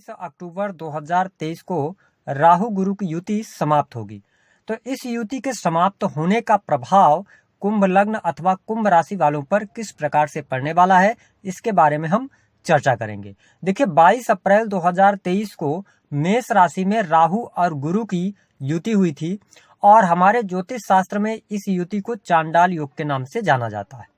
30 अक्टूबर 2023 को राहु गुरु की युति समाप्त होगी। तो इस युति के समाप्त होने का प्रभाव कुंभ लग्न अथवा कुंभ राशि वालों पर किस प्रकार से पड़ने वाला है, इसके बारे में हम चर्चा करेंगे। देखिए, 22 अप्रैल 2023 को मेष राशि में राहु और गुरु की युति हुई थी और हमारे ज्योतिष शास्त्र में इस युति को चांडाल योग के नाम से जाना जाता है।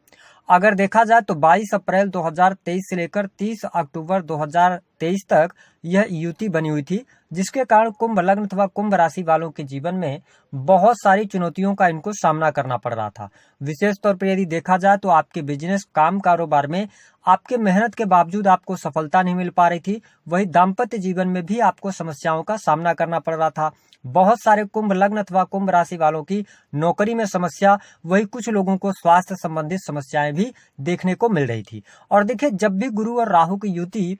अगर देखा जाए तो 22 अप्रैल 2023 से लेकर 30 अक्टूबर 2023 तक यह युति बनी हुई थी, जिसके कारण कुंभ लग्न अथवा कुंभ राशि वालों के जीवन में बहुत सारी चुनौतियों का इनको सामना करना पड़ रहा था। विशेष तौर पर यदि देखा जाए तो आपके बिजनेस, काम कारोबार में आपके मेहनत के बावजूद आपको सफलता नहीं मिल पा रही थी। वही दाम्पत्य जीवन में भी आपको समस्याओं का सामना करना पड़ रहा था। बहुत सारे कुंभ लग्न अथवा कुंभ राशि वालों की नौकरी में समस्या, वही कुछ लोगों को स्वास्थ्य संबंधित समस्याएं भी देखने को मिल रही थी। और देखिए, जब भी गुरु और राहु की युति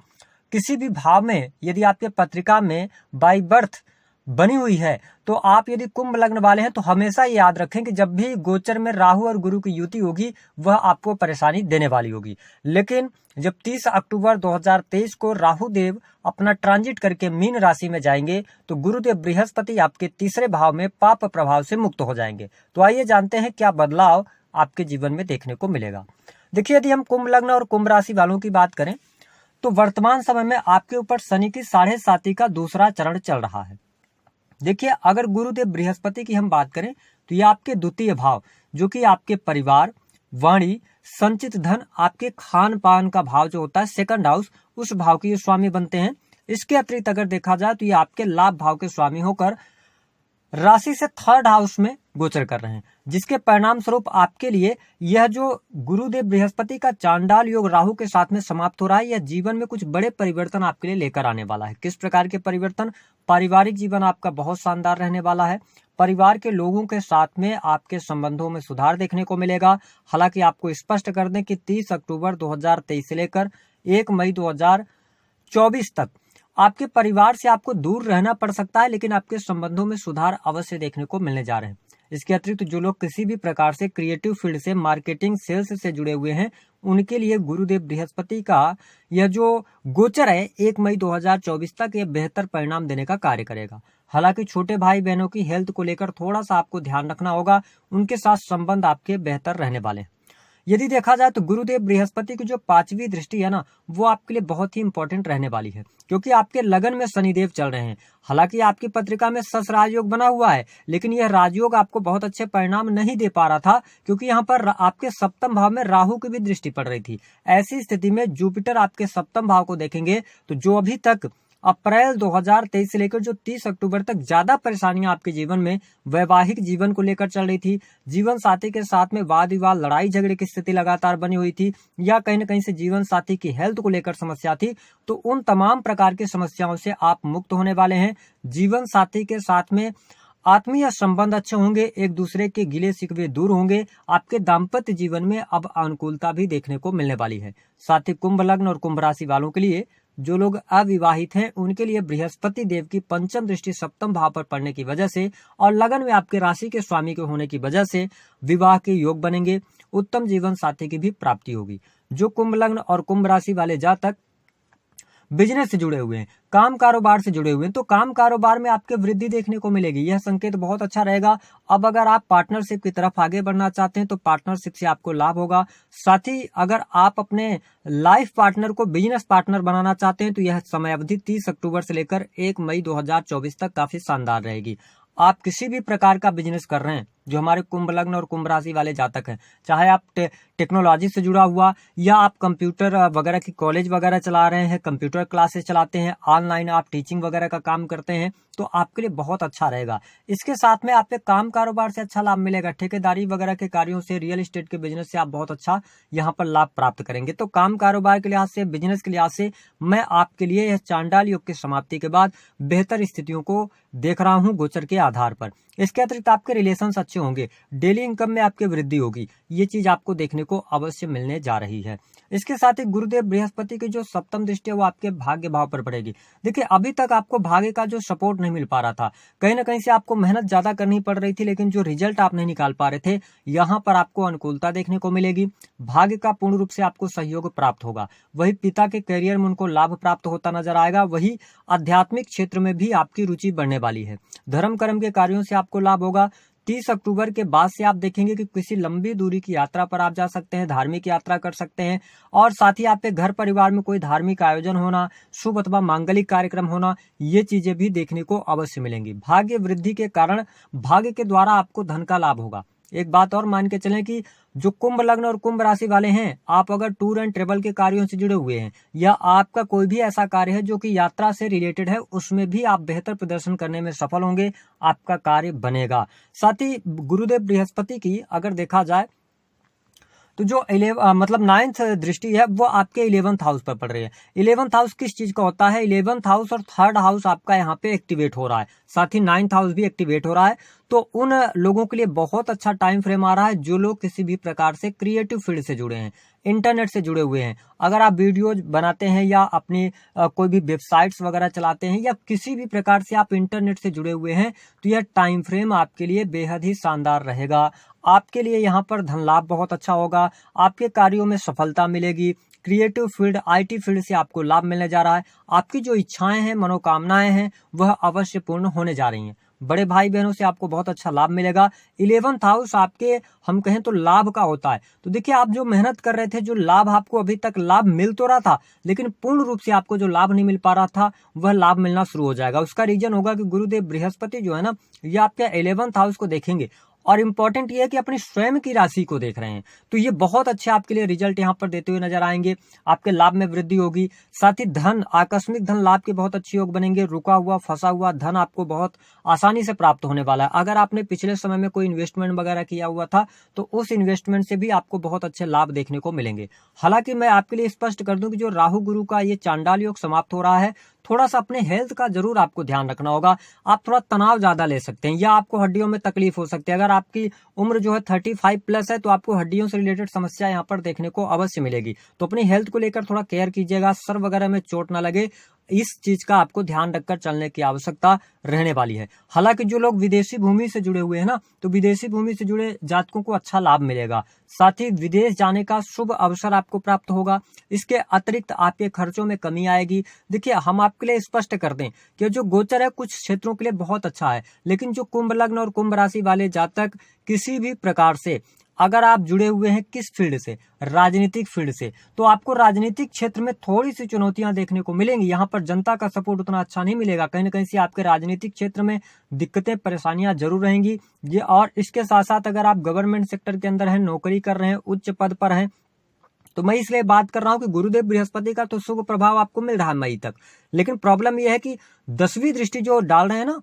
किसी भी भाव में यदि आपके पत्रिका में बाय बर्थ बनी हुई है, तो आप यदि कुंभ लग्न वाले हैं तो हमेशा याद रखें कि जब भी गोचर में राहु और गुरु की युति होगी वह आपको परेशानी देने वाली होगी। लेकिन जब 30 अक्टूबर 2023 को राहु देव अपना ट्रांजिट करके मीन राशि में जाएंगे तो गुरुदेव बृहस्पति आपके तीसरे भाव में पाप प्रभाव से मुक्त हो जाएंगे। तो आइए जानते हैं क्या बदलाव आपके जीवन में देखने को मिलेगा। देखिए, यदि हम कुंभ लग्न और कुंभ राशि वालों की बात करें तो वर्तमान समय में आपके ऊपर शनि की 7.5 का दूसरा चरण चल रहा है। देखिए, अगर गुरुदेव बृहस्पति की हम बात करें तो ये आपके द्वितीय भाव, जो कि आपके परिवार, वाणी, संचित धन, आपके खान पान का भाव जो होता है सेकंड हाउस, उस भाव के स्वामी बनते हैं। इसके अतिरिक्त अगर देखा जाए तो ये आपके लाभ भाव के स्वामी होकर राशि से थर्ड हाउस में गोचर कर रहे हैं, जिसके परिणाम स्वरूप आपके लिए यह जो गुरुदेव बृहस्पति का चांडाल योग राहु के साथ में समाप्त हो रहा है, यह जीवन में कुछ बड़े परिवर्तन आपके लिए लेकर आने वाला है। किस प्रकार के परिवर्तन? पारिवारिक जीवन आपका बहुत शानदार रहने वाला है। परिवार के लोगों के साथ में आपके संबंधों में सुधार देखने को मिलेगा। हालांकि आपको स्पष्ट कर दें कि 30 अक्टूबर 2023 से लेकर 1 मई 2024 तक आपके परिवार से आपको दूर रहना पड़ सकता है, लेकिन आपके संबंधों में सुधार अवश्य देखने को मिलने जा रहे हैं। इसके अतिरिक्त जो लोग किसी भी प्रकार से क्रिएटिव फील्ड से, मार्केटिंग, सेल्स से जुड़े हुए हैं, उनके लिए गुरुदेव बृहस्पति का यह जो गोचर है 1 मई 2024 तक यह बेहतर परिणाम देने का कार्य करेगा। हालांकि छोटे भाई बहनों की हेल्थ को लेकर थोड़ा सा आपको ध्यान रखना होगा, उनके साथ संबंध आपके बेहतर रहने वाले हैं। यदि देखा जाए तो गुरुदेव बृहस्पति की जो 5वीं दृष्टि है ना, वो आपके लिए बहुत ही इंपॉर्टेंट रहने वाली है, क्योंकि आपके लगन में शनिदेव चल रहे हैं। हालांकि आपकी पत्रिका में सस राजयोग बना हुआ है, लेकिन यह राजयोग आपको बहुत अच्छे परिणाम नहीं दे पा रहा था, क्योंकि यहाँ पर आपके सप्तम भाव में राहु की भी दृष्टि पड़ रही थी। ऐसी स्थिति में जुपिटर आपके सप्तम भाव को देखेंगे तो जो अभी तक अप्रैल 2023 से लेकर जो 30 अक्टूबर तक ज्यादा परेशानियां आपके जीवन में वैवाहिक जीवन को लेकर चल रही थी, जीवन साथी के साथ में वाद विवाद, लड़ाई झगड़े की स्थिति लगातार बनी हुई थी, या कहीं न कहीं से जीवन साथी की हेल्थ को लेकर समस्या थी, तो उन तमाम प्रकार की समस्याओं से आप मुक्त होने वाले हैं। जीवन साथी के साथ में आत्मीय संबंध अच्छे होंगे, एक दूसरे के गिले शिकवे दूर होंगे। आपके दाम्पत्य जीवन में अब अनुकूलता भी देखने को मिलने वाली है। साथ ही कुंभ लग्न और कुंभ राशि वालों के लिए, जो लोग अविवाहित हैं, उनके लिए बृहस्पति देव की 5म दृष्टि सप्तम भाव पर पड़ने की वजह से और लगन में आपके राशि के स्वामी के होने की वजह से विवाह के योग बनेंगे। उत्तम जीवन साथी की भी प्राप्ति होगी। जो कुंभ लग्न और कुंभ राशि वाले जातक बिजनेस से जुड़े हुए हैं, काम कारोबार से जुड़े हुए हैं, तो काम कारोबार में आपके वृद्धि देखने को मिलेगी। यह संकेत बहुत अच्छा रहेगा। अब अगर आप पार्टनरशिप की तरफ आगे बढ़ना चाहते हैं तो पार्टनरशिप से आपको लाभ होगा। साथ ही अगर आप अपने लाइफ पार्टनर को बिजनेस पार्टनर बनाना चाहते हैं तो यह समय अवधि 30 अक्टूबर से लेकर 1 मई 2024 तक काफी शानदार रहेगी। आप किसी भी प्रकार का बिजनेस कर रहे हैं, जो हमारे कुंभ लग्न और कुंभ राशि वाले जातक हैं, चाहे आप टेक्नोलॉजी से जुड़ा हुआ या आप कंप्यूटर वगैरह की कॉलेज वगैरह चला रहे हैं, कंप्यूटर क्लासेस चलाते हैं, ऑनलाइन आप टीचिंग वगैरह का काम करते हैं, तो आपके लिए बहुत अच्छा रहेगा। इसके साथ में आपके काम कारोबार से अच्छा लाभ मिलेगा। ठेकेदारी वगैरह के कार्यों से, रियल एस्टेट के बिजनेस से आप बहुत अच्छा यहाँ पर लाभ प्राप्त करेंगे। तो काम कारोबार के लिहाज से, बिजनेस के लिहाज से मैं आपके लिए यह चांडाल योग की समाप्ति के बाद बेहतर स्थितियों को देख रहा हूँ गोचर के आधार पर। इसके अतिरिक्त आपके रिलेशंस अच्छे होंगे, डेली इनकम में आपकी वृद्धि होगी। ये चीज आपको देखने को अवश्य मिलने जा रही है। इसके साथ ही गुरुदेव बृहस्पति की जो सप्तम दृष्टि है वो आपके भाग्य भाव पर पड़ेगी। देखिए अभी तक आपको भाग्य का जो सपोर्ट नहीं मिल पा रहा था, कहीं ना कहीं से आपको मेहनत ज्यादा करनी पड़ रही थी, लेकिन जो रिजल्ट आप नहीं निकाल पा रहे थे, यहाँ पर आपको अनुकूलता देखने को मिलेगी। भाग्य का पूर्ण रूप से आपको सहयोग प्राप्त होगा। वही पिता के करियर में उनको लाभ प्राप्त होता नजर आएगा। वही आध्यात्मिक क्षेत्र में भी आपकी रुचि बढ़ने वाली है। धर्म कर्म के कार्यों से आपको लाभ होगा। 30 अक्टूबर के बाद से आप देखेंगे कि किसी लंबी दूरी की यात्रा पर आप जा सकते हैं, धार्मिक यात्रा कर सकते हैं, और साथ ही आपके घर परिवार में कोई धार्मिक आयोजन होना, शुभ अथवा मांगलिक कार्यक्रम होना, ये चीजें भी देखने को अवश्य मिलेंगी। भाग्य वृद्धि के कारण भाग्य के द्वारा आपको धन का लाभ होगा। एक बात और मान के चलें कि जो कुंभ लग्न और कुंभ राशि वाले हैं, आप अगर टूर एंड ट्रेवल के कार्यों से जुड़े हुए हैं या आपका कोई भी ऐसा कार्य है जो कि यात्रा से रिलेटेड है, उसमें भी आप बेहतर प्रदर्शन करने में सफल होंगे, आपका कार्य बनेगा। साथ ही गुरुदेव बृहस्पति की अगर देखा जाए तो जो 9th दृष्टि है वो आपके 11th हाउस पर पड़ रही है। 11th हाउस किस चीज का होता है? 11th हाउस और 3rd हाउस आपका यहाँ पे एक्टिवेट हो रहा है, साथ ही 9th हाउस भी एक्टिवेट हो रहा है। तो उन लोगों के लिए बहुत अच्छा टाइम फ्रेम आ रहा है जो लोग किसी भी प्रकार से क्रिएटिव फील्ड से जुड़े हैं, इंटरनेट से जुड़े हुए हैं। अगर आप वीडियोज बनाते हैं या अपनी कोई भी वेबसाइट्स वगैरह चलाते हैं या किसी भी प्रकार से आप इंटरनेट से जुड़े हुए हैं, तो यह टाइम फ्रेम आपके लिए बेहद ही शानदार रहेगा। आपके लिए यहाँ पर धन लाभ बहुत अच्छा होगा, आपके कार्यों में सफलता मिलेगी। क्रिएटिव फील्ड, IT फील्ड से आपको लाभ मिलने जा रहा है। आपकी जो इच्छाएं हैं, मनोकामनाएं हैं, वह अवश्य पूर्ण होने जा रही हैं। बड़े भाई बहनों से आपको बहुत अच्छा लाभ मिलेगा। 11th हाउस आपके हम कहें तो लाभ का होता है। तो देखिए आप जो मेहनत कर रहे थे, जो लाभ आपको अभी तक लाभ मिल तो रहा था, लेकिन पूर्ण रूप से आपको जो लाभ नहीं मिल पा रहा था, वह लाभ मिलना शुरू हो जाएगा। उसका रीजन होगा कि गुरुदेव बृहस्पति जो है ना, ये आपके 11th हाउस को देखेंगे, और इम्पोर्टेंट ये है कि अपनी स्वयं की राशि को देख रहे हैं। तो ये बहुत अच्छे आपके लिए रिजल्ट यहाँ पर देते हुए नजर आएंगे। आपके लाभ में वृद्धि होगी। साथ ही धन, आकस्मिक धन लाभ के बहुत अच्छे योग बनेंगे। रुका हुआ फंसा हुआ धन आपको बहुत आसानी से प्राप्त होने वाला है। अगर आपने पिछले समय में कोई इन्वेस्टमेंट वगैरह किया हुआ था, तो उस इन्वेस्टमेंट से भी आपको बहुत अच्छे लाभ देखने को मिलेंगे। हालांकि मैं आपके लिए स्पष्ट कर दूं कि जो राहु गुरु का ये चांडाल योग समाप्त हो रहा है, थोड़ा सा अपने हेल्थ का जरूर आपको ध्यान रखना होगा। आप थोड़ा तनाव ज्यादा ले सकते हैं या आपको हड्डियों में तकलीफ हो सकती है। अगर आपकी उम्र जो है 35+ है, तो आपको हड्डियों से रिलेटेड समस्या यहाँ पर देखने को अवश्य मिलेगी। तो अपनी हेल्थ को लेकर थोड़ा केयर कीजिएगा, सर वगैरह में चोट ना लगे, इस चीज का आपको ध्यान रखकर चलने की आवश्यकता रहने वाली है। हालांकि जो लोग विदेशी भूमि से जुड़े हुए हैं ना, तो विदेशी भूमि से जुड़े जातकों को अच्छा लाभ मिलेगा। साथ ही विदेश जाने का शुभ अवसर आपको प्राप्त होगा। इसके अतिरिक्त आपके खर्चों में कमी आएगी। देखिए हम आपके लिए स्पष्ट कर दें कि जो गोचर है कुछ क्षेत्रों के लिए बहुत अच्छा है, लेकिन जो कुंभ लग्न और कुंभ राशि वाले जातक किसी भी प्रकार से अगर आप जुड़े हुए हैं किस फील्ड से, राजनीतिक फील्ड से, तो आपको राजनीतिक क्षेत्र में थोड़ी सी चुनौतियां देखने को मिलेंगी। यहाँ पर जनता का सपोर्ट उतना अच्छा नहीं मिलेगा। कहीं ना कहीं से आपके राजनीतिक क्षेत्र में दिक्कतें, परेशानियां जरूर रहेंगी। ये और इसके साथ साथ अगर आप गवर्नमेंट सेक्टर के अंदर हैं, नौकरी कर रहे हैं, उच्च पद पर हैं, तो मैं इसलिए बात कर रहा हूं कि गुरुदेव बृहस्पति का तो शुभ प्रभाव आपको मिल रहा है मई तक, लेकिन प्रॉब्लम यह है कि 10वीं दृष्टि जो डाल रहे हैं ना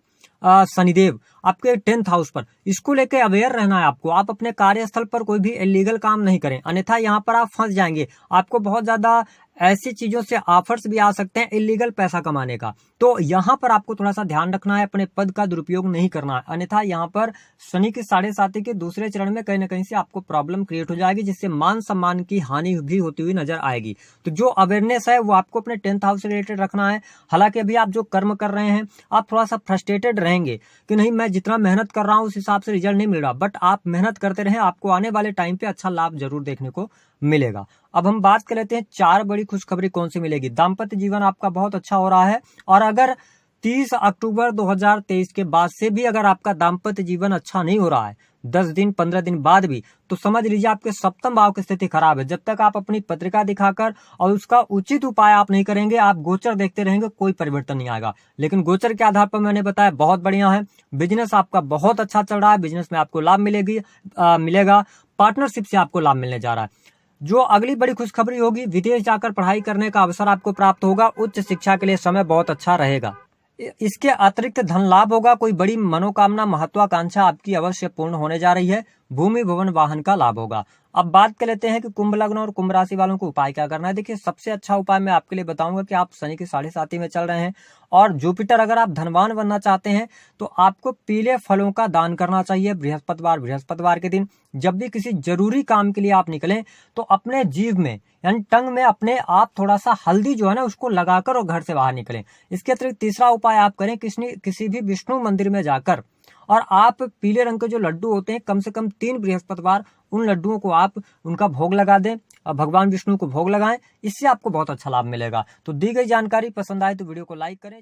शनिदेव आपके 10th हाउस पर, इसको लेकर अवेयर रहना है आपको। आप अपने कार्यस्थल पर कोई भी इलीगल काम नहीं करें, अन्यथा यहाँ पर आप फंस जाएंगे। आपको बहुत ज्यादा ऐसी चीजों से ऑफर्स भी आ सकते हैं इलीगल पैसा कमाने का। तो यहाँ पर आपको थोड़ा सा ध्यान रखना है, अपने पद का दुरुपयोग नहीं करना है, अन्यथा यहाँ पर शनि की 7.5 के दूसरे चरण में कहीं ना कहीं से आपको प्रॉब्लम क्रिएट हो जाएगी, जिससे मान सम्मान की हानि भी होती हुई नजर आएगी। तो जो अवेयरनेस है वो आपको अपने 10th हाउस से रिलेटेड रखना है। हालांकि अभी आप जो कर्म कर रहे हैं, आप थोड़ा सा फ्रस्ट्रेटेड रहेंगे कि नहीं मैं जितना मेहनत कर रहा हूं उस हिसाब से रिजल्ट नहीं मिल रहा, बट आप मेहनत करते रहें, आपको आने वाले टाइम पे अच्छा लाभ जरूर देखने को मिलेगा। अब हम बात कर लेते हैं 4 बड़ी खुशखबरी कौन सी मिलेगी। दाम्पत्य जीवन आपका बहुत अच्छा हो रहा है, और अगर 30 अक्टूबर 2023 के बाद से भी अगर आपका दाम्पत्य जीवन अच्छा नहीं हो रहा है, 10 दिन 15 दिन बाद भी, तो समझ लीजिए आपके सप्तम भाव की स्थिति खराब है। जब तक आप अपनी पत्रिका दिखाकर और उसका उचित उपाय आप नहीं करेंगे, आप गोचर देखते रहेंगे, कोई परिवर्तन नहीं आएगा। लेकिन गोचर के आधार पर मैंने बताया बहुत बढ़िया है। बिजनेस आपका बहुत अच्छा चल रहा है, बिजनेस में आपको लाभ मिलेगा। पार्टनरशिप से आपको लाभ मिलने जा रहा है। जो अगली बड़ी खुशखबरी होगी, विदेश जाकर पढ़ाई करने का अवसर आपको प्राप्त होगा। उच्च शिक्षा के लिए समय बहुत अच्छा रहेगा। इसके अतिरिक्त धन लाभ होगा। कोई बड़ी मनोकामना, महत्वाकांक्षा आपकी अवश्य पूर्ण होने जा रही है। भूमि भवन वाहन का लाभ होगा। अब बात कर लेते हैं कि कुंभ लग्न और कुंभ राशि वालों को उपाय क्या करना है। देखिए, सबसे अच्छा उपाय मैं आपके लिए बताऊंगा कि आप शनि की 7.5 में चल रहे हैं और जुपिटर, अगर आप धनवान बनना चाहते हैं तो आपको पीले फलों का दान करना चाहिए। बृहस्पतिवार के दिन जब भी किसी जरूरी काम के लिए आप निकलें तो अपने जीभ में यानी टंग में अपने आप थोड़ा सा हल्दी जो है ना उसको लगाकर और घर से बाहर निकलें। इसके अतिरिक्त तीसरा उपाय आप करें, किसी भी विष्णु मंदिर में जाकर और आप पीले रंग के जो लड्डू होते हैं कम से कम 3 बृहस्पतिवार उन लड्डुओं को आप उनका भोग लगा दें और भगवान विष्णु को भोग लगाएं। इससे आपको बहुत अच्छा लाभ मिलेगा। तो दी गई जानकारी पसंद आए तो वीडियो को लाइक करें।